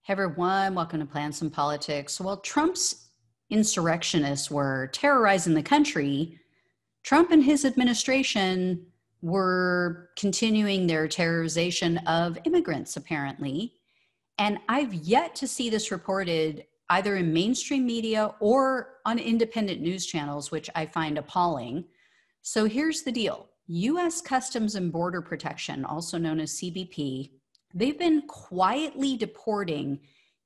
Hey everyone, welcome to Plans and Politics. While Trump's insurrectionists were terrorizing the country, Trump and his administration were continuing their terrorization of immigrants, apparently. And I've yet to see this reported either in mainstream media or on independent news channels, which I find appalling. So here's the deal. U.S. Customs and Border Protection, also known as CBP, they've been quietly deporting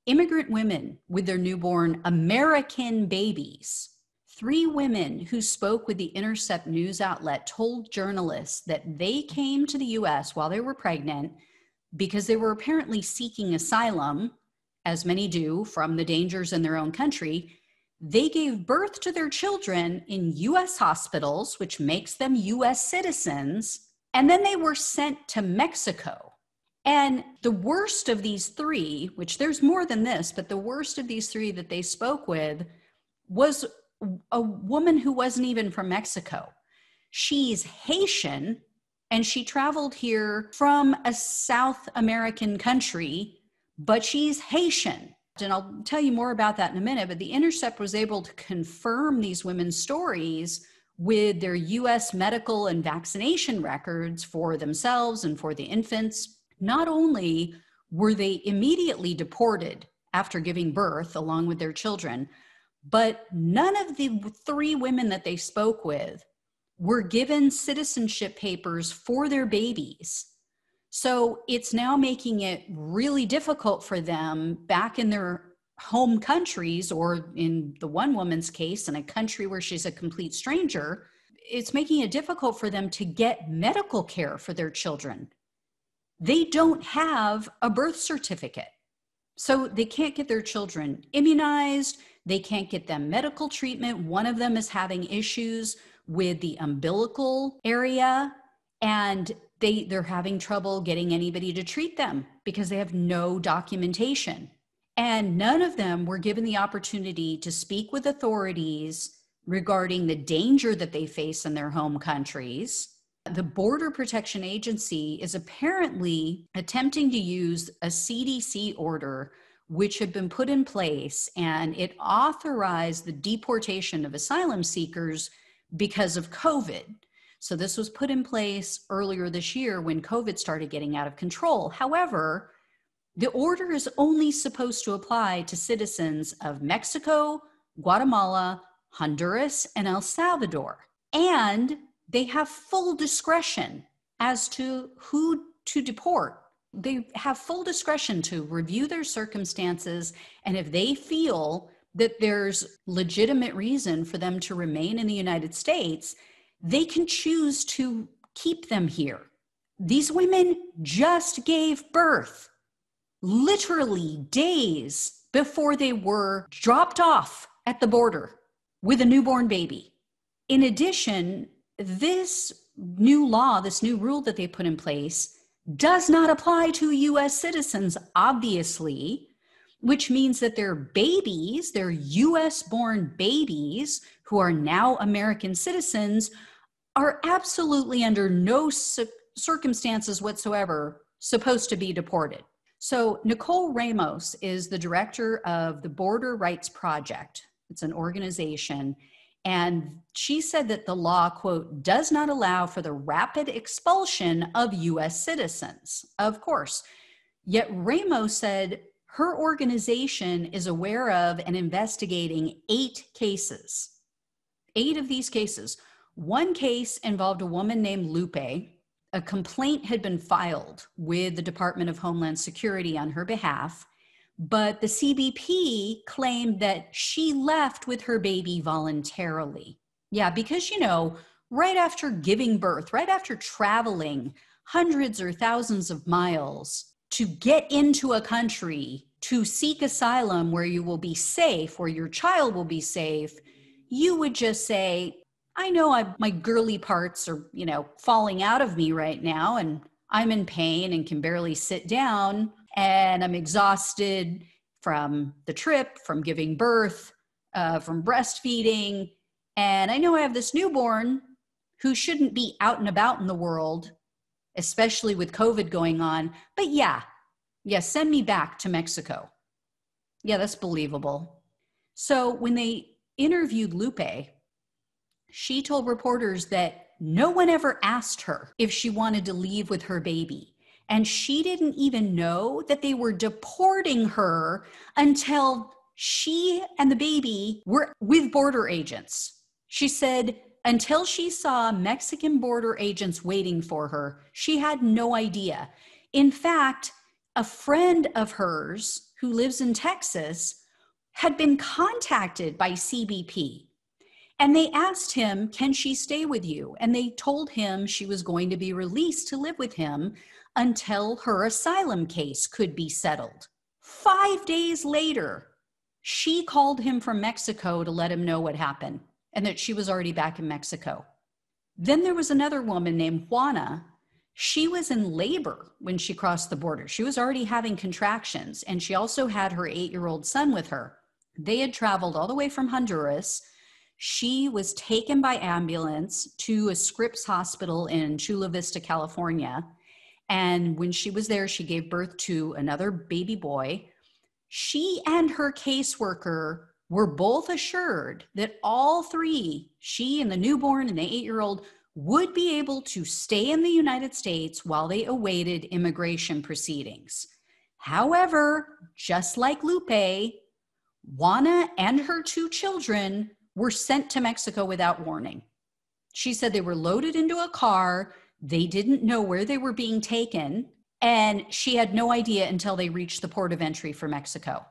immigrant women with their newborn American babies. 3 women who spoke with the Intercept news outlet told journalists that they came to the U.S. while they were pregnant because they were apparently seeking asylum, as many do, from the dangers in their own country. They gave birth to their children in U.S. hospitals, which makes them U.S. citizens, and then they were sent to Mexico. And the worst of these 3, which there's more than this, but the worst of these 3 that they spoke with was a woman who wasn't even from Mexico. She's Haitian, and she traveled here from a South American country, but she's Haitian. And I'll tell you more about that in a minute, but the Intercept was able to confirm these women's stories with their U.S. medical and vaccination records for themselves and for the infants. Not only were they immediately deported after giving birth along with their children, but none of the 3 women that they spoke with were given citizenship papers for their babies. So it's now making it really difficult for them back in their home countries, or in the one woman's case, in a country where she's a complete stranger, it's making it difficult for them to get medical care for their children. They don't have a birth certificate. So they can't get their children immunized. They can't get them medical treatment. One of them is having issues with the umbilical area, and they're having trouble getting anybody to treat them because they have no documentation. And none of them were given the opportunity to speak with authorities regarding the danger that they face in their home countries. The Border Protection Agency is apparently attempting to use a CDC order which had been put in place, and it authorized the deportation of asylum seekers because of COVID. So this was put in place earlier this year when COVID started getting out of control. However, the order is only supposed to apply to citizens of Mexico, Guatemala, Honduras, and El Salvador. And they have full discretion as to who to deport. They have full discretion to review their circumstances, and if they feel that there's legitimate reason for them to remain in the United States, they can choose to keep them here. These women just gave birth, literally days before they were dropped off at the border with a newborn baby. In addition, this new law, this new rule that they put in place, does not apply to U.S. citizens, obviously, which means that their babies, their U.S.-born babies, who are now American citizens, are absolutely under no circumstances whatsoever supposed to be deported. So Nicole Ramos is the director of the Border Rights Project. It's an organization. And she said that the law, quote, does not allow for the rapid expulsion of U.S. citizens, of course. Yet Ramos said her organization is aware of and investigating 8 cases. 8 of these cases. One case involved a woman named Lupe. A complaint had been filed with the Department of Homeland Security on her behalf, but the CBP claimed that she left with her baby voluntarily. Yeah, because, right after giving birth, right after traveling hundreds or thousands of miles to get into a country to seek asylum where you will be safe, where your child will be safe, you would just say, I know my girly parts are, falling out of me right now, and I'm in pain and can barely sit down, and I'm exhausted from the trip, from giving birth, from breastfeeding, and I know I have this newborn who shouldn't be out and about in the world, especially with COVID going on, but yeah, send me back to Mexico. Yeah, that's believable. So when they interviewed Lupe, she told reporters that no one ever asked her if she wanted to leave with her baby. And she didn't even know that they were deporting her until she and the baby were with border agents. She said until she saw Mexican border agents waiting for her, she had no idea. In fact, a friend of hers who lives in Texas had been contacted by CBP. And they asked him, can she stay with you? And they told him she was going to be released to live with him until her asylum case could be settled. 5 days later, she called him from Mexico to let him know what happened and that she was already back in Mexico. Then there was another woman named Juana. She was in labor when she crossed the border. She was already having contractions, and she also had her 8-year-old son with her. They had traveled all the way from Honduras. She was taken by ambulance to a Scripps hospital in Chula Vista, California. And when she was there, she gave birth to another baby boy. She and her caseworker were both assured that all three, she and the newborn and the 8-year-old, would be able to stay in the United States while they awaited immigration proceedings. However, just like Lupe, Juana and her 2 children were sent to Mexico without warning. She said they were loaded into a car. They didn't know where they were being taken, and she had no idea until they reached the port of entry for Mexico.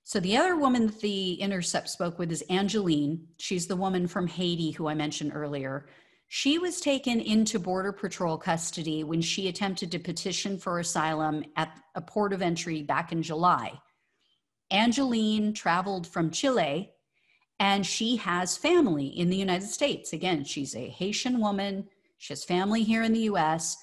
So the other woman that the Intercept spoke with is Angeline. She's the woman from Haiti who I mentioned earlier. She was taken into Border Patrol custody when she attempted to petition for asylum at a port of entry back in July. Angeline traveled from Chile, and she has family in the United States. Again, she's a Haitian woman. She has family here in the US.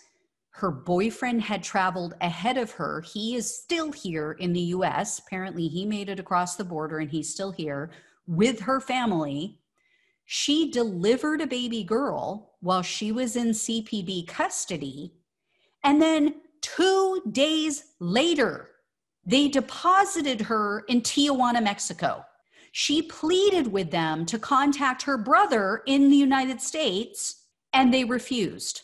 Her boyfriend had traveled ahead of her. He is still here in the US. Apparently, he made it across the border and he's still here with her family. She delivered a baby girl while she was in CPB custody. And then 2 days later, they deposited her in Tijuana, Mexico. She pleaded with them to contact her brother in the United States, and they refused.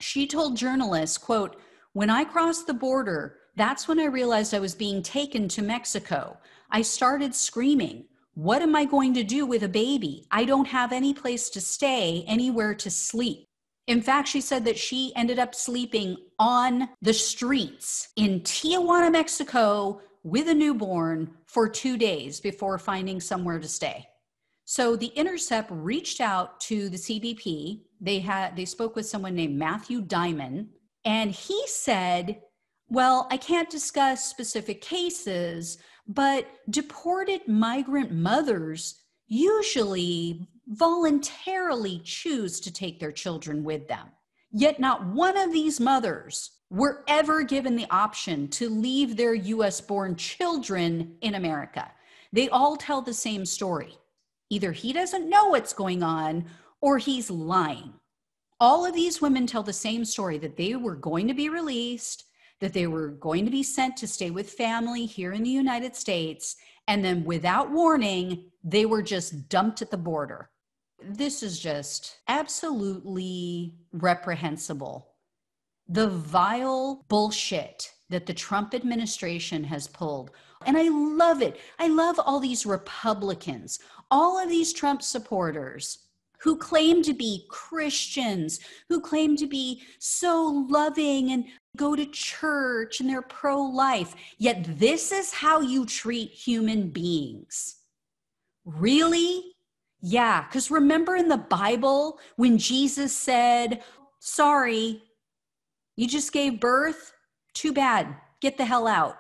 She told journalists, quote, "When I crossed the border, that's when I realized I was being taken to Mexico. I started screaming, what am I going to do with a baby? I don't have any place to stay, anywhere to sleep." In fact, she said that she ended up sleeping on the streets in Tijuana, Mexico, with a newborn for 2 days before finding somewhere to stay. So the Intercept reached out to the CBP. They spoke with someone named Matthew Diamond, and he said, well, I can't discuss specific cases, but deported migrant mothers usually voluntarily choose to take their children with them. Yet not one of these mothers were ever given the option to leave their US-born children in America. They all tell the same story. Either he doesn't know what's going on or he's lying. All of these women tell the same story, that they were going to be released, that they were going to be sent to stay with family here in the United States, and then without warning, they were just dumped at the border. This is just absolutely reprehensible. The vile bullshit that the Trump administration has pulled. And I love it. I love all these Republicans, all of these Trump supporters who claim to be Christians, who claim to be so loving and go to church and they're pro-life. Yet this is how you treat human beings. Really? Yeah, because remember in the Bible when Jesus said, sorry, you just gave birth? Too bad. Get the hell out.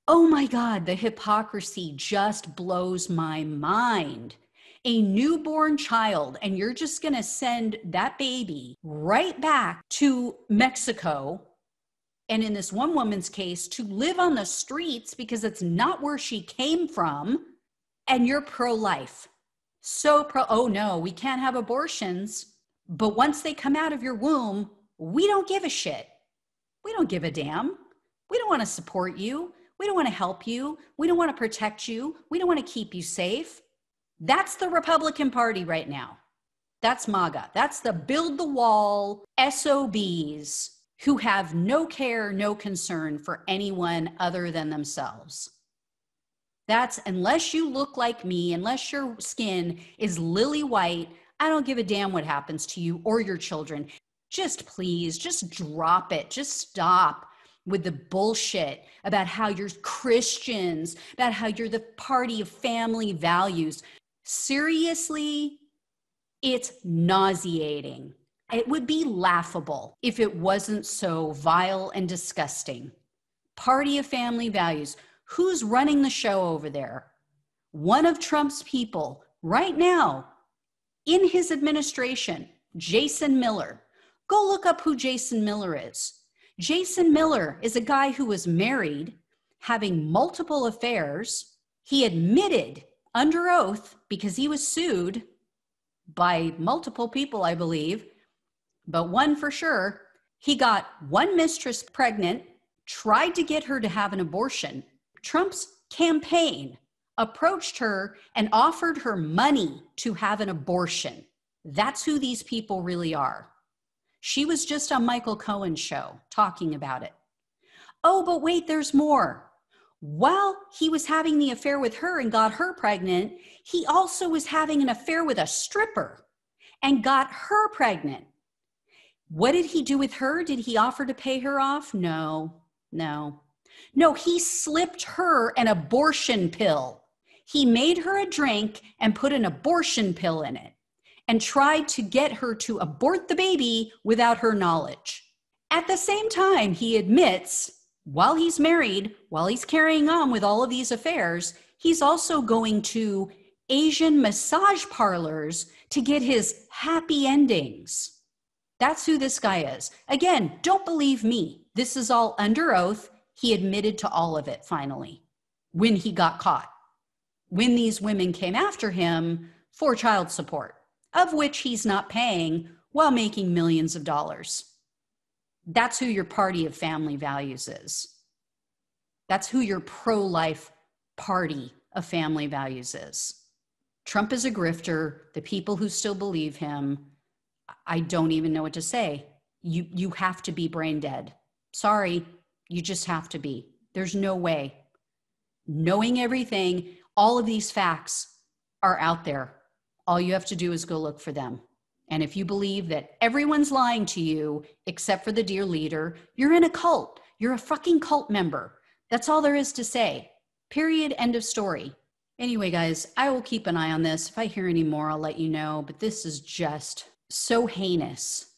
Oh my God, the hypocrisy just blows my mind. A newborn child, and you're just going to send that baby right back to Mexico, and in this one woman's case, to live on the streets because it's not where she came from, and you're pro-life. So oh no, we can't have abortions, but once they come out of your womb, we don't give a shit. We don't give a damn. We don't want to support you. We don't want to help you. We don't want to protect you. We don't want to keep you safe. That's the Republican Party right now. That's MAGA. That's the build the wall SOBs who have no care, no concern for anyone other than themselves. That's, unless you look like me, unless your skin is lily white, I don't give a damn what happens to you or your children. Just please, just drop it. Just stop with the bullshit about how you're Christians, about how you're the party of family values. Seriously, it's nauseating. It would be laughable if it wasn't so vile and disgusting. Party of family values. Who's running the show over there? One of Trump's people right now in his administration, Jason Miller. Go look up who Jason Miller is. Jason Miller is a guy who was married, having multiple affairs. He admitted under oath, because he was sued by multiple people, I believe, but one for sure, he got one mistress pregnant, tried to get her to have an abortion. Trump's campaign approached her and offered her money to have an abortion. That's who these people really are. She was just on Michael Cohen's show talking about it. Oh, but wait, there's more. While he was having the affair with her and got her pregnant, he also was having an affair with a stripper and got her pregnant. What did he do with her? Did he offer to pay her off? No, he slipped her an abortion pill. He made her a drink and put an abortion pill in it and tried to get her to abort the baby without her knowledge. At the same time, he admits, while he's married, while he's carrying on with all of these affairs, he's also going to Asian massage parlors to get his happy endings. That's who this guy is. Again, don't believe me. This is all under oath. He admitted to all of it finally when he got caught. When these women came after him for child support, of which he's not paying while making millions of dollars. That's who your party of family values is. That's who your pro-life party of family values is. Trump is a grifter. The people who still believe him, I don't even know what to say. You have to be brain dead. Sorry, you just have to be. There's no way. Knowing everything, all of these facts are out there. All you have to do is go look for them. And if you believe that everyone's lying to you except for the dear leader, you're in a cult. You're a fucking cult member. That's all there is to say. Period. End of story. Anyway, guys, I will keep an eye on this. If I hear any more, I'll let you know. But this is just so heinous,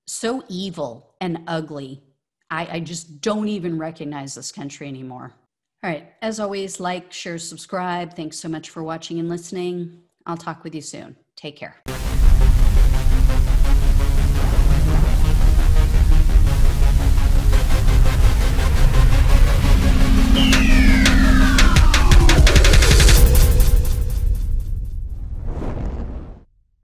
so evil and ugly. I just don't even recognize this country anymore. All right. As always, like, share, subscribe. Thanks so much for watching and listening. I'll talk with you soon. Take care.